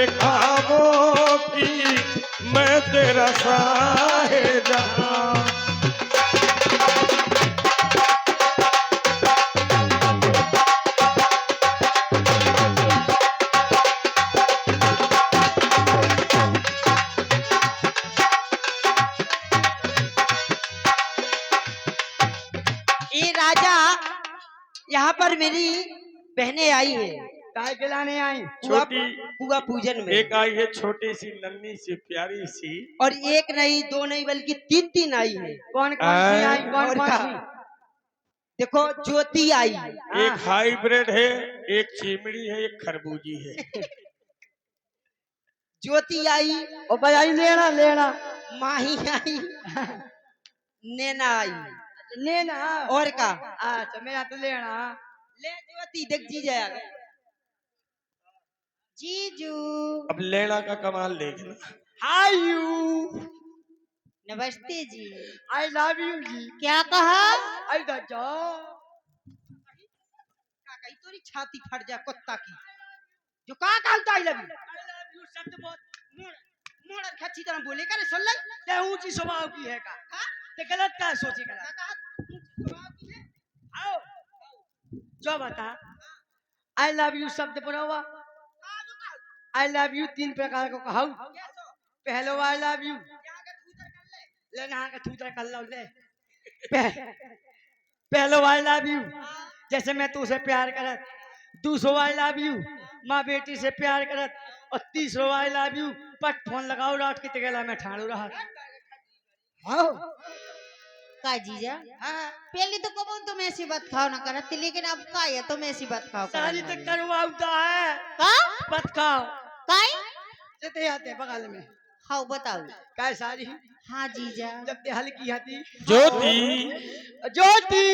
खाबों की मैं तेरा साहेबजादा। ये राजा यहाँ पर मेरी बहनें आई है, काय खिलाने आई? छोटी पूगा पूजन में। एक आई है छोटी सी नन्ही सी प्यारी सी, और एक नहीं दो नहीं बल्कि तीन तीन आई है। कौन कौन सी आई? कौन और कौन क्या? सी? देखो ज्योति आई, एक हाइब्रिड है, एक चिमड़ी है, एक खरबूजी है। ज्योति आई, ओ भाई लेना लेना माही आई, नैना आई। लेना और का अच्छा मेरा तो लेना। ले ज्योति देख जी जाएगा। जीजू अब लेना का कमाल देखना। हाय यू, नमस्ते जी। आई लव यू जी। क्या कहा? आई दादा कहीं तोरी छाती फट जा कुत्ता की। जो कहा कहता आई लव यू शब्द बहुत मोड़ खच्ची तरह बोले का सुन ले। ते ऊंची स्वभाव की है का? ते गलत का सोचे गलत। आओ जो बता आई लव यू शब्द पर हुआ। आई लव यू तीन प्रकार को कहा। पहलो आई लव यू ले नहा के थूतर कर लो ले। पहलो आई लव यू जैसे मैं तुझसे प्यार करत। दूसरो आई लव यू माँ बेटी से प्यार करत। और तीसरो आई लव यू पट फोन लगाओ रात की तगेला में ठाड़ू रहा। हाँ का जीजा पहले तो कब तुम ऐसी बात खाओ ना करती, लेकिन अब का है तुम ऐसी बात खाओ सारी तो करवाता है का मत खाओ काई जते आते बगल में खाओ बताओ। काय सारी हाँ जीजा। जब ते हल्की आती ज्योति ज्योति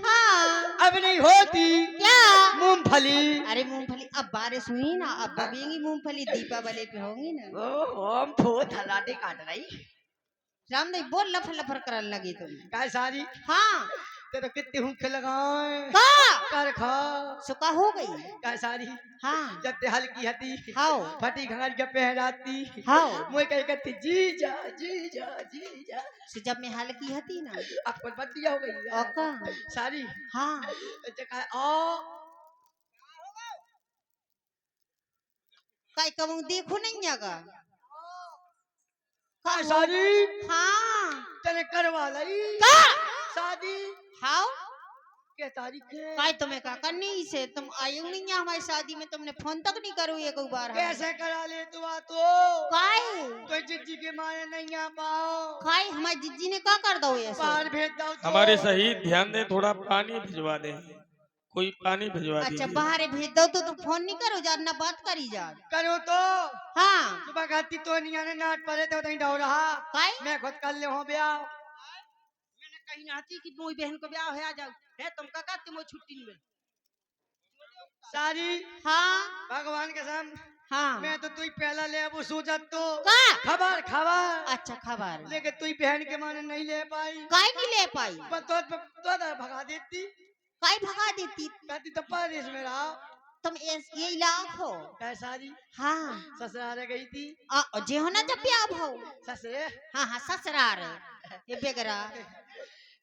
हाँ अब नहीं होती क्या? मूंगफली। अरे मूंगफली अब बारिश हुई ना, अब बबेंगी मूंगफली, दीपावली पे होंगी ना। ओ हम फूट हलाटे काट रही। राम नहीं बोल लफर लफर करने लगी तुम। काय सारी हाँ ते तो कितने हुंके लगाए का कर खा। सुका हो गई। काय सारी हाँ जब ते हल्की हती हाओ फटी घंगर के पहनाती हाओ मुझे कही कहती जी जा जी जा जी जा। से जब मैं हल्की हती ना अब कुछ बदलिया हो गई है। ओका सारी हाँ काय कहूँ देखो नहीं जागा काय सारी हाँ तेरे करवा लाई का शादी हाओ के तारीख है? काय तुम्हें का करनी से तुम आई नहीं है हमारी शादी में, तुमने फोन तक नहीं करो एक बार। कैसे करा ले तू आ तो काय तो जिज्जी के मारे नहीं आ पाओ। काय हमारी जिज्जी ने क्या कर दो ऐसे? बाहर भेज दो तो। हमारे शहीद ध्यान दे, थोड़ा पानी भिजवा दे, कोई पानी भिजवा अच्छा दीजिए। बाहर भेज दो तो तुम फोन नहीं करो जा ना बात करी जा। करो तो हाँ सुबह खाती तो नहीं आने नाट पड़े तो नहीं डो रहा। काय मैं खुद कर ले हूँ ब्याह। मैंने कही ना थी कि मोई बहन को ब्याह है आ जाओ है तुम का कहते मोई छुट्टी में सारी हाँ भगवान के साम हाँ मैं तो तू पहला ले वो सोचत तो का खबर खबर अच्छा खबर लेकिन तू बहन के माने नहीं ले पाई। काय नहीं ले पाई? पर तो भगा देती काय भगा देती? कहती तो परदेश में रहा। तुम यही लाख हो। क्या सारी हाँ ससुराल गई थी। जे हो ना जब ब्याह भाव। ससुरे हाँ हाँ ससुराल ये बेगरा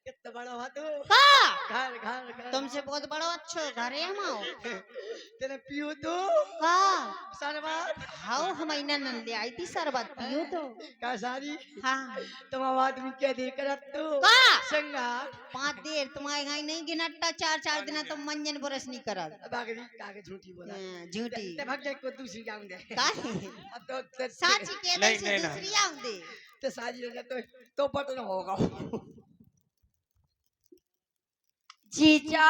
कितना बड़ा हुआ तू का घर घर घर तुमसे बहुत बड़ा अच्छो घर है हमाओ तेरे पियो तो का सरबत हाउ हम इना नन ले आई थी शरबत पियो तो का सारी हाँ तुम आदमी क्या देख रहा तू का संगार 5 देर तुम्हारे यहाँ नहीं गिनट्टा 4 दिन तुम मंजन बरस नहीं करा बागरी कागे झूठी बोला झूठी ते भाग जाए को दूसरी जाऊं दे काहे अब तो साची के नहीं, से नहीं, दूसरी आऊं दे तो सारी हो जाए तो पटना होगा। जीजा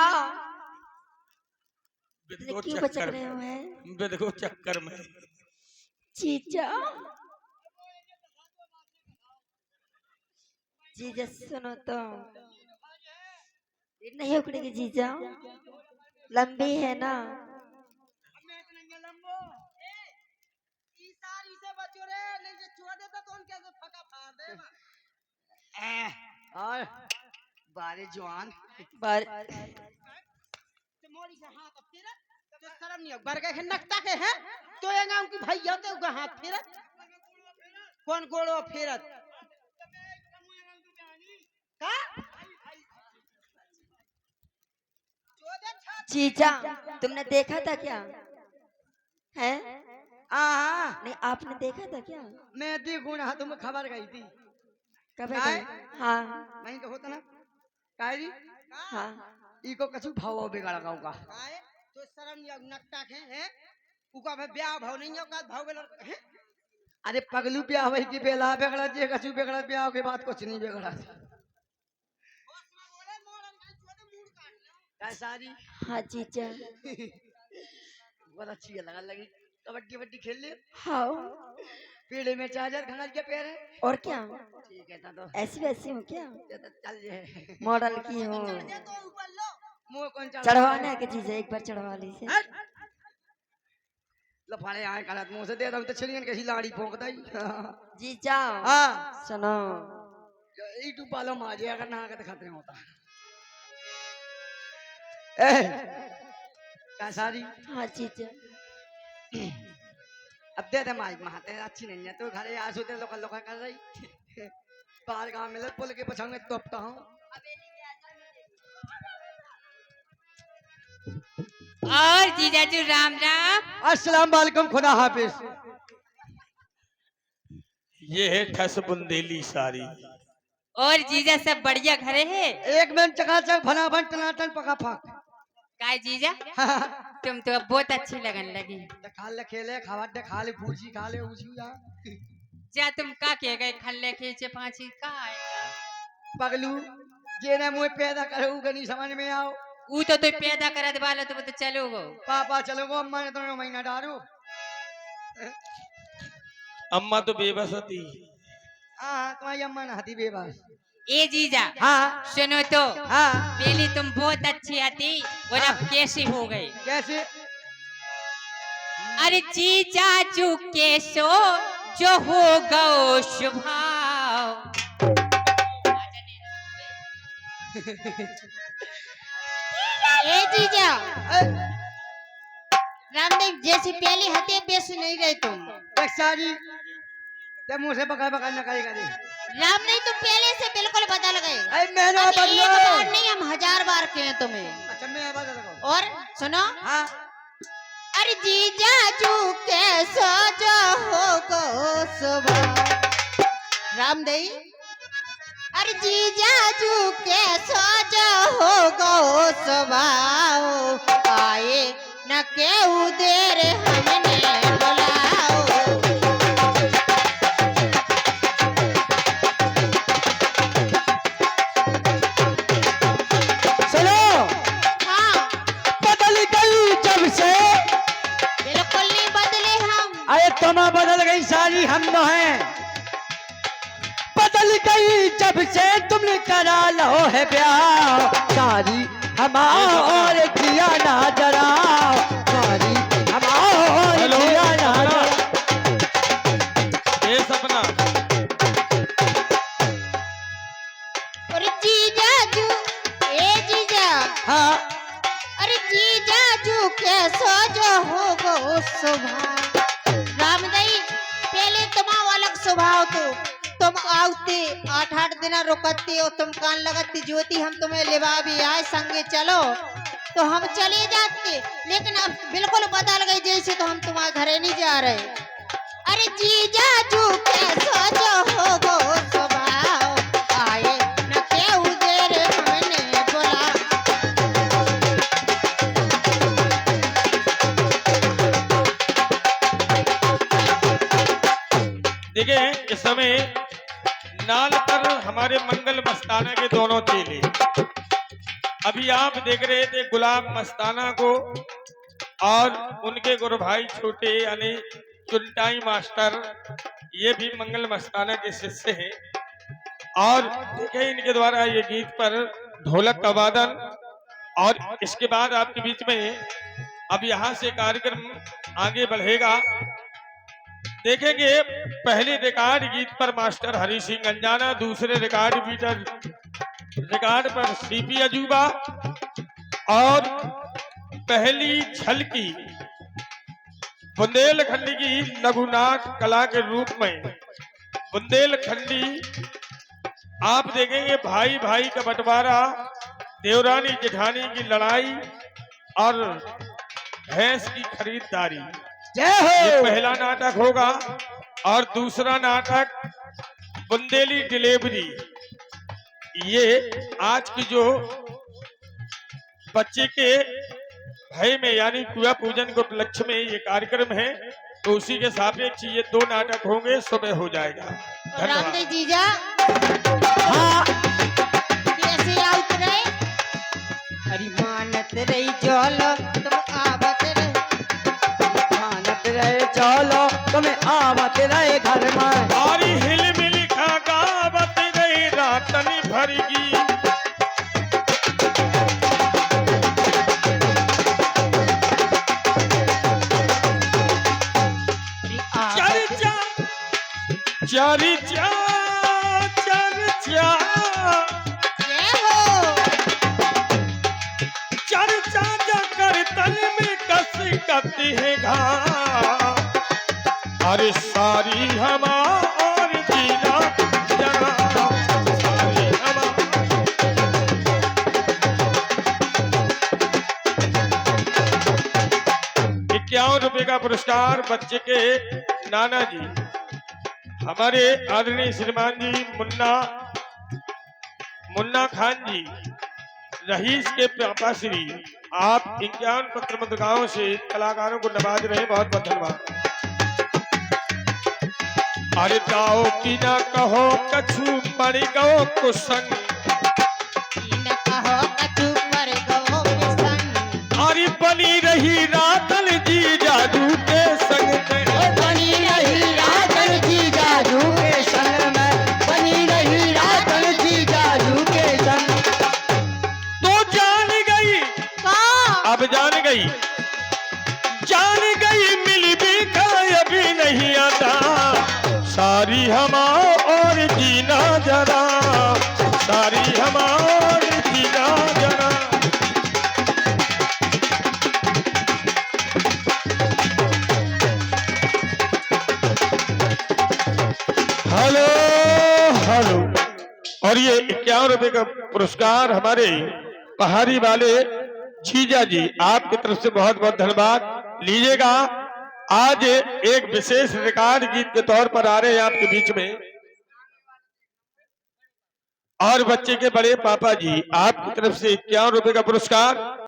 बिदगो क्यों चक्कर बचक रहे हो में, हैं? बिदगो चक्कर में। जीजा जीजा सुनो तो नहीं उखड़ेगी जीजा, लंबी है ना। और बारे जवान बार मोरी से हाथ अब तेरा तो शर्म नहीं हो बरगे के नकता के हैं तो एंगा गांव की भैया तो उगा हाथ फेरत कौन गोड़ो फेरत का जीजा तुमने देखा था क्या? हैं? हाँ नहीं आपने देखा था क्या? मैं देखू ना तुम्हें खबर गई थी कब काय? है? हाँ नहीं तो होता ना कायरी हाँ इको कछु भाव बिगड़ गाँव का काहे तो शर्म या नकटा के हैं उका भे ब्याह भाव नहीं है का भाव बेलर हैं अरे पगलू ब्याह वही की बेला बिगड़ा जे कछु बिगड़ा ब्याह के बाद कुछ नहीं बिगड़ा सारी हाँ जीजा बहुत अच्छी लगा लगी कबड्डी वड्डी खेल ले हाँ पेड़े में चार्जर खंगल के पैर है और क्या ठीक है तो ऐसी वैसी हूँ क्या? चल जे मॉडल की हो मुंह कौन चढ़ चढ़वाना है कि जीजा एक बार चढ़वा लीजिए। लफाड़े आए करत मुंह से दे दम तो छलियन के लाड़ी भोंक दई जीजा हां सुनो ई टू पालो माजे अगर ना के खतरे होता ए का सारी हाँ जीजा अब दे दे माइक महाते अच्छी नहीं है तो घरे आ सोते लोकल लोकल कर रही बाहर गांव में पुल के पछाऊ में तोपता हूं और जीजाजी राम राम। अस्सलाम वालेकुम खुदा हाफिज ये है ठस बुंदेली सारी। और जीजा सब बढ़िया घरे है? एक मिनट चकाचक भला भन टनाटन पका फाक काय जीजा तुम तो बहुत अच्छी लगन लगी। खा ले खेले खावा दे खा ले भूजी खा ले उसी जा जा तुम का के गए खल्ले खींचे पांची का है? पगलू जेने मुझे पैदा करे उ गनी समझ में आओ ऊ तो पैदा करत वाला तो चलो गो पापा चलो गो अम्मा ने तो महीना डालो अम्मा तो बेबस थी। हाँ तुम्हारी अम्मा ना हती बेबस ए जीजा हाँ सुनो तो हाँ पहले तुम बहुत अच्छी आती और अब कैसी हो गई? कैसे अरे जीजा जू कैसो जो हो गो स्वभाव। ए जीजा रामदेव जैसी पहली हते बेसु नहीं रहे तुम। देख सारी ते मुंह से बका बका न करेगा दे रामदेव तुम पहले से बिल्कुल बदल गए। ऐ मैंने अब बदलो एक बार नहीं हम 1000 बार कहे तुम्हें। अच्छा मैं बदल गो और सुनो हाँ अरे जीजा जू कैसा जो हो गो सुबह रामदेव अरे जीजा जू कैसा जो हो गो सुबह आए न केहू देर हमने बुलाओ। सुनो हाँ बदल गई जब से बिल्कुल नहीं बदले हम। अरे तुम बदल गई सारी हम तो हैं बदल गई जब से तुमने करा लो है ब्याह सारी हमार किया ना जरा सारी हमार हेलो, किया ना सपना। जरा ये सपना अरे जीजा जू ए जीजा हाँ अरे जीजा जू कैसा जो हो गो स्वभाव रामदई पहले तुम्हारा अलग स्वभाव तो तुम आउते 8-8 दिन रुकते हो तुम कान लगती ज्योति हम तुम्हें लेवा भी आए संगे चलो तो हम चले जाते लेकिन अब बिल्कुल बदल गई जैसे तो हम तुम्हारे घरे नहीं जा रहे। अरे जीजा जू कैसा जो हो गो स्वभाव आए न केहू देर हमने बोला। देखिए इस समय नाल पर हमारे मंगल मस्ताना के दोनों चेले अभी आप देख रहे थे गुलाब मस्ताना को और उनके गुरु भाई छोटे यानी चुनटाई मास्टर ये भी मंगल मस्ताना के शिष्य हैं और देखिए इनके द्वारा ये गीत पर ढोलक का वादन और इसके बाद आपके बीच में अब यहाँ से कार्यक्रम आगे बढ़ेगा। देखेंगे पहले रिकॉर्ड गीत पर मास्टर हरि सिंह अंजाना, दूसरे रिकॉर्ड पर सीपी अजूबा और पहली झलकी बुंदेलखंडी की लघुनाट कला के रूप में बुंदेलखंडी आप देखेंगे भाई भाई का बंटवारा, देवरानी जेठानी की लड़ाई और भैंस की खरीदारी, जय ये हो। पहला नाटक होगा। और दूसरा नाटक बुंदेली डिलीवरी, ये आज की जो बच्चे के भय में यानी कुआ पूजन के उपलक्ष्य में ये कार्यक्रम है, तो उसी के सापेक्ष ये 2 नाटक होंगे, सुबह हो जाएगा। धन्यवाद। रामदेव जीजा हाँ कैसे आउत रहे? अरे मानत रही जोलो तुम आवत रहे। मानत रहे चलो तुम्हें आवत रहे घर में। और हिल मिल खा गावत रही रातनी भरगी, चर्चा चर्चा चर्चा जय हो। चर्चा जाकर तन में कस करती है घा, अरे सारी हमा और जीना जना, सारी हमा। 51 रुपए का पुरस्कार बच्चे के नाना जी, हमारे आदरणीय श्रीमान जी मुन्ना खान जी, रहीस के पापा श्री, आप 51 पत्र पत्रिकाओं से कलाकारों को नवाज रहे, बहुत बहुत धन्यवाद। अरे दाओ की ना कहो कछु पड़ गो कुसंग, न कहो कछु पर गो संग। अरे बनी रही रातल जी जादू के संग में। बनी रही रातन जी जादू के संग में, बनी रही रातन जी जादू के संग। तो जान गई, का अब जान गई, जान गई मिल भी अभी नहीं आता, सारी हमा और जीना जरा, सारी हमा और जीना जरा। Hello hello. और ये 51 रुपए का पुरस्कार हमारे पहाड़ी वाले जीजा जी, आपकी तरफ से बहुत बहुत धन्यवाद। लीजिएगा, आज एक विशेष रिकॉर्ड गीत के तौर पर आ रहे हैं आपके बीच में, और बच्चे के बड़े पापा जी, आपकी तरफ से 51 रुपए का पुरस्कार।